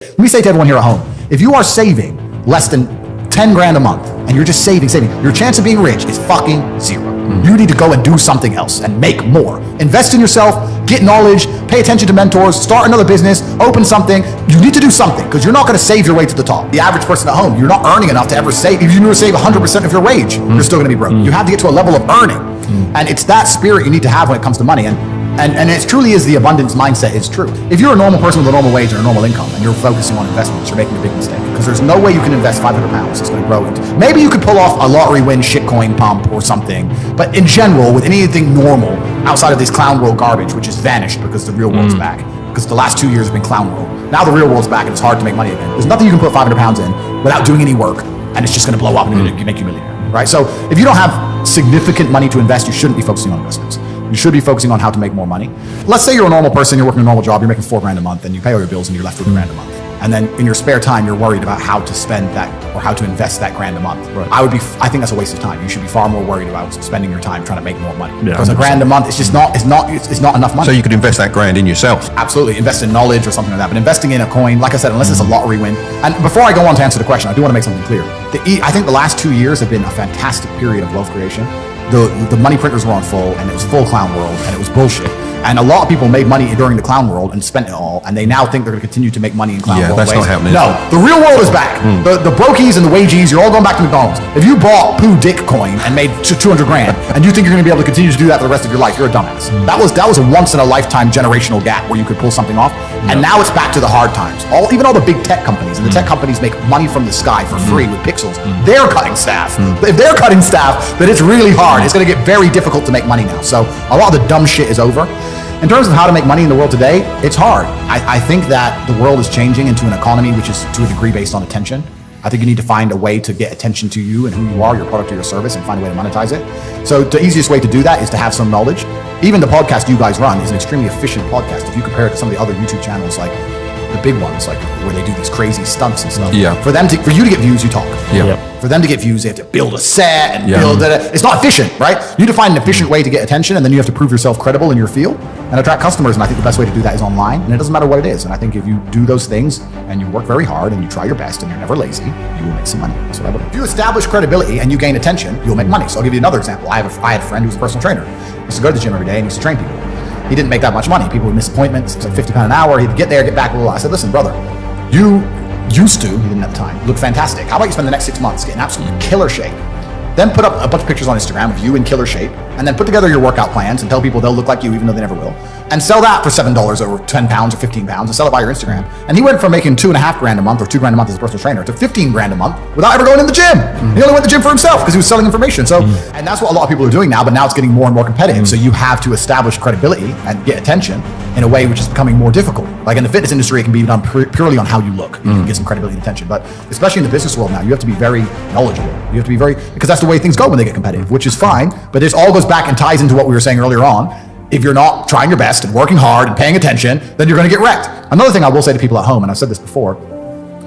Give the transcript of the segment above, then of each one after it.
Let me say to everyone here at home, if you are saving less than 10 grand a month and you're just saving, your chance of being rich is fucking zero. You need to go and do something else and make more. Invest in yourself, get knowledge, pay attention to mentors, start another business, open something. You need to do something because you're not going to save your way to the top. The average person at home, you're not earning enough to ever save. If you were to save 100% of your wage, you're still going to be broke. You have to get to a level of earning. And it's that spirit you need to have when it comes to money. And it truly is the abundance mindset is true. If you're a normal person with a normal wage or a normal income and you're focusing on investments, you're making a big mistake because there's no way you can invest 500 pounds. It's going to grow. Maybe you could pull off a lottery win shitcoin pump or something. But in general, with anything normal outside of this clown world garbage, which has vanished because the real world's back, because the last 2 years have been clown world. Now the real world's back and it's hard to make money again. There's nothing you can put 500 pounds in without doing any work and it's just going to blow up and make you a millionaire, right? So if you don't have significant money to invest, you shouldn't be focusing on investments. You should be focusing on how to make more money. Let's say you're a normal person, you're working a normal job, you're making $4 grand a month and you pay all your bills and you're left with $1 grand a month. And then in your spare time, you're worried about how to spend that or how to invest that grand a month. Right. I think that's a waste of time. You should be far more worried about spending your time trying to make more money. Yeah, because 100%. A grand a month, it's not enough money. So you could invest that grand in yourself. Absolutely, invest in knowledge or something like that. But investing in a coin, like I said, unless it's a lottery win. And before I go on to answer the question, I do want to make something clear. I think the last 2 years have been a fantastic period of wealth creation. The money printers were on full and it was full clown world and it was bullshit. And a lot of people made money during the clown world and spent it all, and they now think they're going to continue to make money in clown world ways. That's not happening. No, the real world is back. The brokies and the wagies, you're all going back to McDonald's. If you bought poo dick coin and made 200 grand, and you think you're going to be able to continue to do that for the rest of your life, you're a dumbass. That was a once in a lifetime generational gap where you could pull something off, and now it's back to the hard times. Even all the big tech companies, and the tech companies make money from the sky for free with pixels. They're cutting staff. If they're cutting staff, then it's really hard. It's going to get very difficult to make money now. So a lot of the dumb shit is over. In terms of how to make money in the world today, it's hard. I think that the world is changing into an economy which is to a degree based on attention. I think you need to find a way to get attention to you and who you are, your product or your service, and find a way to monetize it. So the easiest way to do that is to have some knowledge. Even the podcast you guys run is an extremely efficient podcast. If you compare it to some of the other YouTube channels, like the big ones, like where they do these crazy stunts and stuff. Yeah. For you to get views, you talk. Yeah. For them to get views, they have to build a set and build it. It's not efficient, right? You need to find an efficient way to get attention, and then you have to prove yourself credible in your field and attract customers. And I think the best way to do that is online, and it doesn't matter what it is. And I think if you do those things and you work very hard and you try your best and you're never lazy, you will make some money. That's what I believe. If you establish credibility and you gain attention, you'll make money. So I'll give you another example. I had a friend who was a personal trainer. He used to go to the gym every day and he used to train people. He didn't make that much money. People would miss appointments. It was like £50 an hour. He'd get there, get back a little. I said, listen, brother, you used to, he didn't have time, look fantastic. How about you spend the next 6 months getting absolutely killer shape? Then put up a bunch of pictures on Instagram of you in killer shape, and then put together your workout plans and tell people they'll look like you even though they never will. And sell that for $7 or 10 pounds or 15 pounds and sell it by your Instagram. And he went from making $2.5 grand a month or $2 grand a month as a personal trainer to 15 grand a month without ever going in the gym. He only went to the gym for himself because he was selling information. So, and that's what a lot of people are doing now, but now it's getting more and more competitive. So you have to establish credibility and get attention in a way which is becoming more difficult. Like in the fitness industry, it can be done purely on how you look. You can get some credibility and attention. But especially in the business world now, you have to be very knowledgeable. You have to be because that's the way things go when they get competitive, which is fine. But this all goes back and ties into what we were saying earlier on. If you're not trying your best and working hard and paying attention, then you're going to get wrecked. Another thing I will say to people at home, and I've said this before,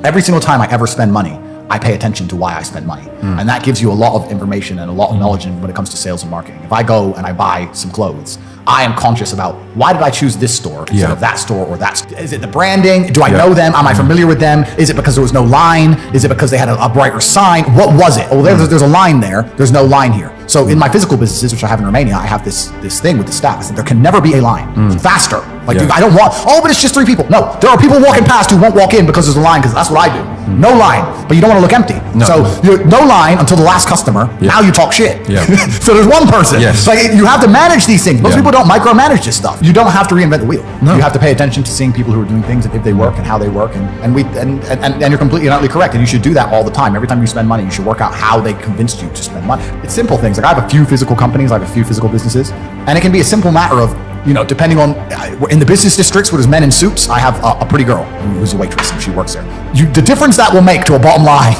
every single time I ever spend money, I pay attention to why I spend money. And that gives you a lot of information and a lot of knowledge when it comes to sales and marketing. If I go and I buy some clothes, I am conscious about why did I choose this store instead of that store or that store? Is it the branding? Do I know them? Am I familiar with them? Is it because there was no line? Is it because they had a brighter sign? What was it? Oh, there's a line there. There's no line here. So in my physical businesses, which I have in Romania, I have this thing with the staff. I said there can never be a line. Faster. I don't want, but it's just 3 people. No, there are people walking past who won't walk in because there's a line, because that's what I do. No line, but you don't want to look empty. No. So no line until the last customer. Now you talk shit. So there's one person. Yes. Like you have to manage these things. Most people don't micromanage this stuff. You don't have to reinvent the wheel. No. You have to pay attention to seeing people who are doing things and if they work and how they work. And you're completely and utterly correct. And you should do that all the time. Every time you spend money, you should work out how they convinced you to spend money. It's simple things. Like I have a few physical companies, I have a few physical businesses, and it can be a simple matter of, depending on, in the business districts where there's men in suits, I have a pretty girl who's a waitress and she works there. The difference that will make to a bottom line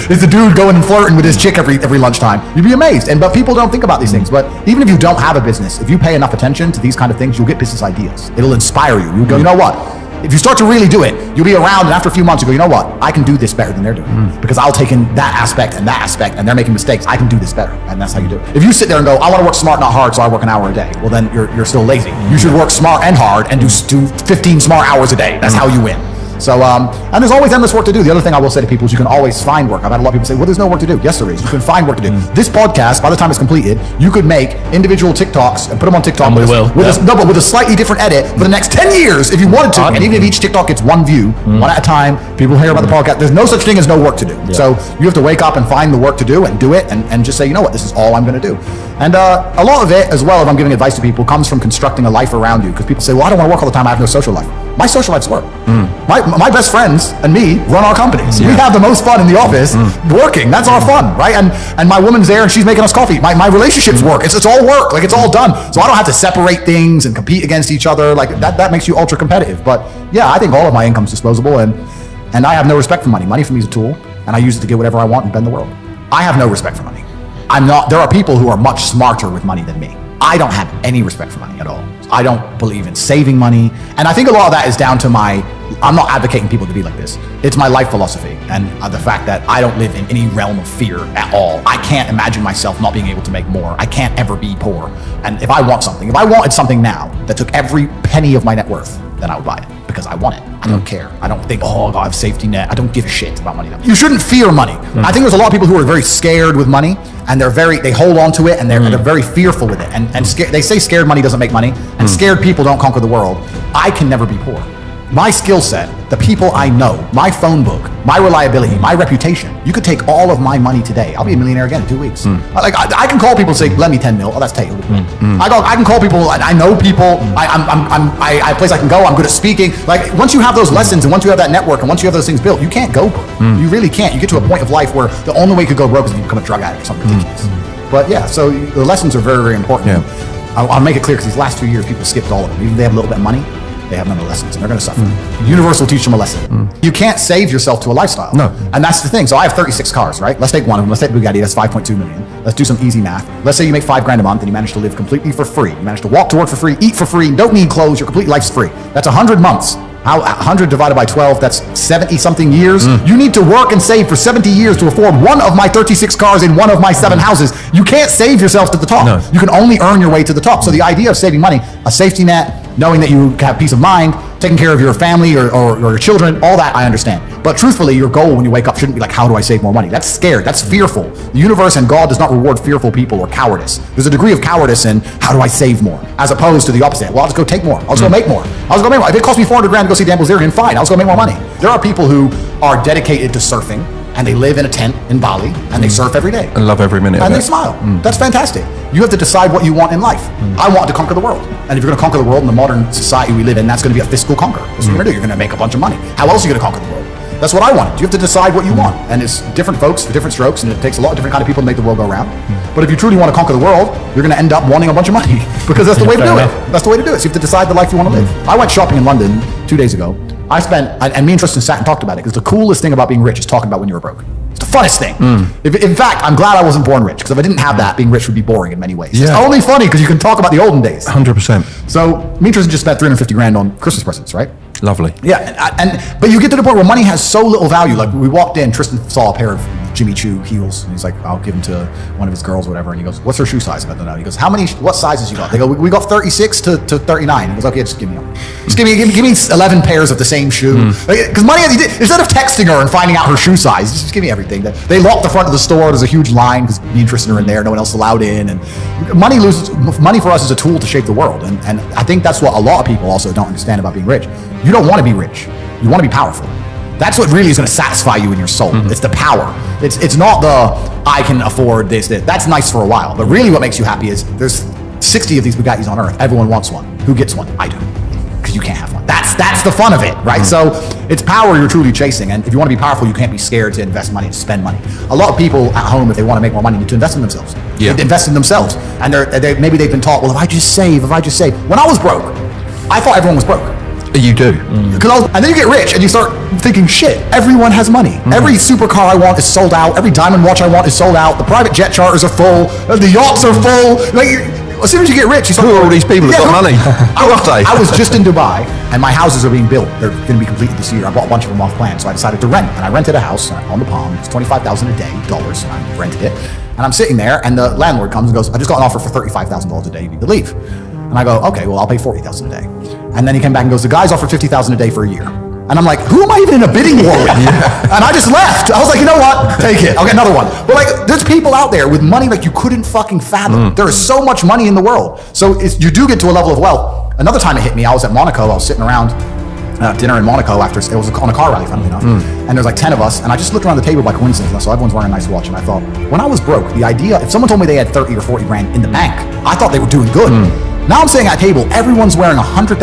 is the dude going and flirting with his chick every lunchtime. You'd be amazed. But people don't think about these things. But even if you don't have a business, if you pay enough attention to these kind of things, you'll get business ideas. It'll inspire you. You'll go, you know what? If you start to really do it, you'll be around, and after a few months, you go, you know what? I can do this better than they're doing. Because I'll take in that aspect, and they're making mistakes. I can do this better, and that's how you do it. If you sit there and go, I want to work smart, not hard, so I work an hour a day, well, then you're still lazy. You should work smart and hard and do 15 smart hours a day. That's how you win. So, and there's always endless work to do. The other thing I will say to people is you can always find work. I've had a lot of people say, well, there's no work to do. Yes, there is. You can find work to do. This podcast, by the time it's completed, you could make individual TikToks and put them on TikTok And we will. but with a slightly different edit for the next 10 years if you wanted to. And even if each TikTok gets one view, one at a time, people hear about the podcast. There's no such thing as no work to do. Yeah. So you have to wake up and find the work to do and do it and just say, you know what, this is all I'm going to do. And a lot of it as well, if I'm giving advice to people, comes from constructing a life around you. Because people say, well, I don't want to work all the time. I have no social life. My social life's work. My best friends and me run our companies. We have the most fun in the office working. That's our fun, right? And my woman's there and she's making us coffee. My relationships work. It's all work. Like, it's all done. So I don't have to separate things and compete against each other. Like, that makes you ultra competitive. But yeah, I think all of my income's disposable, and I have no respect for money. Money for me is a tool, and I use it to get whatever I want and bend the world. I have no respect for money. There are people who are much smarter with money than me. I don't have any respect for money at all. I don't believe in saving money. And I think a lot of that is down to I'm not advocating people to be like this. It's my life philosophy and the fact that I don't live in any realm of fear at all. I can't imagine myself not being able to make more. I can't ever be poor. And if I wanted something now that took every penny of my net worth, then I would buy it because I want it. I don't care. I don't think, oh, God, I have a safety net. I don't give a shit about money. You shouldn't fear money. I think there's a lot of people who are very scared with money, and they hold on to it, and they're very fearful with it. And they say scared money doesn't make money, and scared people don't conquer the world. I can never be poor. My skill set, the people I know, my phone book, my reliability, my reputation. You could take all of my money today. I'll be a millionaire again in 2 weeks. I can call people and say, lend me 10 mil. Oh, that's Tate. I can call people. I know people. I have a place I can go. I'm good at speaking. Like, once you have those lessons and once you have that network and once you have those things built, you can't go broke. You really can't. You get to a point of life where the only way you could go broke is if you become a drug addict or something ridiculous. But yeah, so the lessons are very, very important. Yeah. I'll make it clear because these last 2 years, people skipped all of them. Even if they have a little bit of money, they have none of the lessons, and they're going to suffer. The universe will teach them a lesson. You can't save yourself to a lifestyle. No. And that's the thing. So I have 36 cars, right? Let's take one of them. Let's take Bugatti. That's 5.2 million. Let's do some easy math. Let's say you make $5,000 a month and you manage to live completely for free. You manage to walk to work for free, eat for free, don't need clothes. Your complete life's free. That's 100 months. 100 divided by 12, that's 70 something years. You need to work and save for 70 years to afford one of my 36 cars in one of my 7 houses. You can't save yourself to the top. No. You can only earn your way to the top. So the idea of saving money, a safety net, knowing that you have peace of mind, taking care of your family or your children, all that I understand. But truthfully, your goal when you wake up shouldn't be like, how do I save more money? That's scared. That's fearful. The universe and God does not reward fearful people or cowardice. There's a degree of cowardice in how do I save more, as opposed to the opposite. Well, I'll just go take more. I'll just go make more. I'll just go make more. If it costs me $400,000 to go see Dan Bilzerian, fine. I'll just go make more money. There are people who are dedicated to surfing, and they live in a tent in Bali, and they surf every day. And love every minute And of they it. smile. That's fantastic. You have to decide what you want in life. I want to conquer the world. And if you're going to conquer the world in the modern society we live in, that's going to be a fiscal conquer. That's what you're going to do. You're going to make a bunch of money. How else are you going to conquer the world? That's what I wanted. You have to decide what you want. And it's different folks for different strokes, and it takes a lot of different kind of people to make the world go round. But if you truly want to conquer the world, you're going to end up wanting a bunch of money because that's the way to do it. That's the way to do it. So you have to decide the life you want to live. I went shopping in London 2 days ago. And me and Tristan sat and talked about it because the coolest thing about being rich is talking about when you were broke. It's the funnest thing. In fact, I'm glad I wasn't born rich, because if I didn't have that, being rich would be boring in many ways. Yeah. It's only funny because you can talk about the olden days. 100%. So me and Tristan just spent $350,000 on Christmas presents, right? Lovely. Yeah, but you get to the point where money has so little value. Like, we walked in, Tristan saw a pair of Jimmy Choo heels, and he's like, I'll give them to one of his girls or whatever. And he goes, what's her shoe size? I don't know. He goes, what sizes you got? They go, we got 36 to 39. He goes, okay, just give me them. Just give me 11 pairs of the same shoe. Because money, instead of texting her and finding out her shoe size, just give me everything. They locked the front of the store. There's a huge line because me and Tristan are in there. No one else allowed in. And money for us is a tool to shape the world. And I think that's what a lot of people also don't understand about being rich. You don't want to be rich. You want to be powerful. That's what really is going to satisfy you in your soul. It's the power. It's not the, I can afford this. That's nice for a while. But really what makes you happy is there's 60 of these Bugattis on earth. Everyone wants one. Who gets one? I do. Because you can't have one. That's the fun of it, right? So it's power you're truly chasing. And if you want to be powerful, you can't be scared to invest money, to spend money. A lot of people at home, if they want to make more money, need to invest in themselves. Yeah. They invest in themselves. And maybe they've been taught, well, if I just save. When I was broke, I thought everyone was broke. You do. And then you get rich and you start thinking, shit, everyone has money. Every supercar I want is sold out. Every diamond watch I want is sold out. The private jet charters are full. The yachts are full. As soon as you get rich, you start, Who are all these people that got money? Who are they? I was just in Dubai, and my houses are being built. They're going to be completed this year. I bought a bunch of them off plan, so I decided to rent. And I rented a house on the Palm. It's $25,000 a day, dollars, and I rented it. And I'm sitting there, and the landlord comes and goes, I just got an offer for $35,000 a day. You need to leave. And I go, okay, well, I'll pay $40,000 a day. And then he came back and goes, the guy's offered $50,000 a day for a year. And I'm like, who am I even in a bidding war with? And I just left. I was like, you know what? Take it. I'll get another one. But like, there's people out there with money like you couldn't fucking fathom. There is so much money in the world. So you do get to a level of wealth. Another time it hit me, I was at Monaco. I was sitting around dinner in Monaco after, it was on a car rally, funnily enough. And there's like 10 of us, and I just looked around the table by coincidence, and I saw everyone's wearing a nice watch, and I thought, when I was broke, the idea, if someone told me they had 30 or 40 grand in the bank, I thought they were doing good. Now I'm sitting at a table, everyone's wearing a $100,000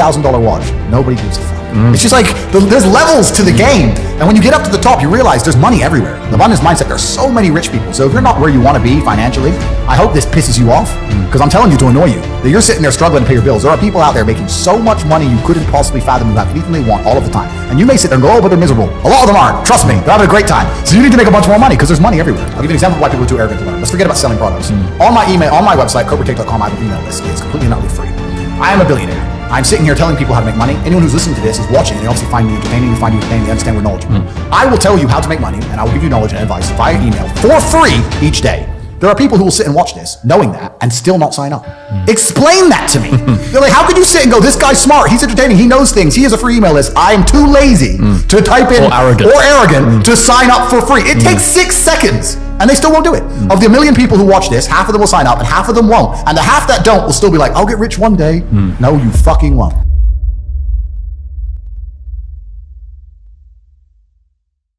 watch. Nobody gives a fuck. It's just like, there's levels to the game. And when you get up to the top, you realize there's money everywhere. The abundance mindset, there's so many rich people. So if you're not where you want to be financially, I hope this pisses you off, because I'm telling you to annoy you, that you're sitting there struggling to pay your bills. There are people out there making so much money you couldn't possibly fathom who have anything they want all of the time. And you may sit there and go, oh, but they're miserable. A lot of them aren't. Trust me, they're having a great time. So you need to make a bunch more money, because there's money everywhere. I'll give you an example of why people are too arrogant to learn. Let's forget about selling products. On my email, on my website, cobratate.com, I have an email list. It's completely and utterly free. I am a billionaire. I'm sitting here telling people how to make money. Anyone who's listening to this is watching, and they obviously find me entertaining, they find you entertaining, they understand we're knowledgeable. I will tell you how to make money, and I will give you knowledge and advice via email for free each day. There are people who will sit and watch this, knowing that, and still not sign up. Explain that to me. They're like, how could you sit and go, this guy's smart, he's entertaining, he knows things, he has a free email list. I'm too lazy to type in, or arrogant to sign up for free. It takes 6 seconds, and they still won't do it. Of the 1 million people who watch this, half of them will sign up, and half of them won't. And the half that don't will still be like, I'll get rich one day. No, you fucking won't.